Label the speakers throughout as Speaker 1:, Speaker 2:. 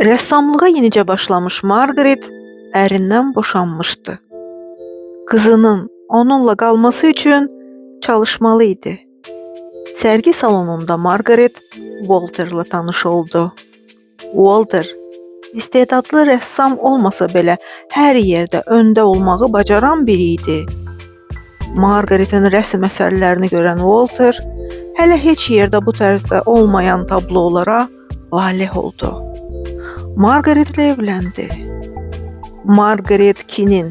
Speaker 1: Rəssamlığa yenicə başlamış Margaret ərindən boşanmışdı. Qızının onunla qalması üçün çalışmalı idi. Sərgi salonunda Margaret Walter'la tanış oldu. Walter istedadlı rəssam olmasa belə hər yerdə öndə olmağı bacaran biri idi. Margaret'in rəsm əsərlərini görən Walter hələ heç yerdə bu tərzdə olmayan tablolara valeh oldu. Margaret'lə evləndi. Margaret Kinin,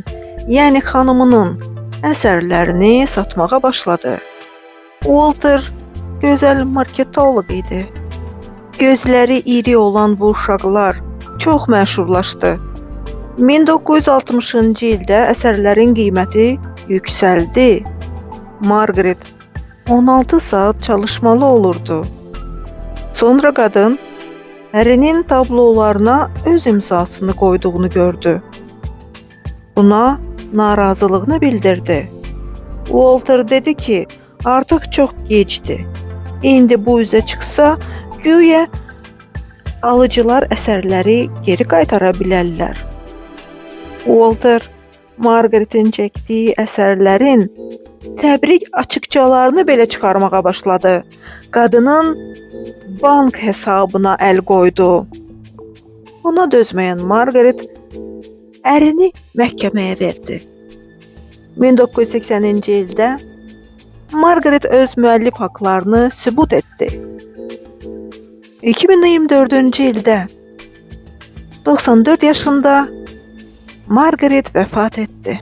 Speaker 1: yəni xanımının əsərlərini satmağa başladı. Walter gözəl marketoloq idi. Gözləri iri olan bu uşaqlar çox məşhurlaşdı. 1960-cı ildə əsərlərin qiyməti yüksəldi. Margaret 16 saat çalışmalı olurdu. Sonra qadın ərinin tablolarına öz imzasını qoyduğunu gördü. Buna narazılığını bildirdi. Walter dedi ki, artıq çox gecdir. İndi bu üzə çıxsa, güya alıcılar əsərləri geri qaytara bilərlər. Walter Margaret'in çəkdiyi əsərlərin təbrik açıqçalarını belə çıxarmağa başladı. Qadının bank hesabına əl qoydu. Buna dözməyən Margaret ərini məhkəməyə verdi. 1980-ci ildə Margaret öz müəllif haqlarını sübut etdi. 2024-cü ildə 94 yaşında Margaret vəfat etdi.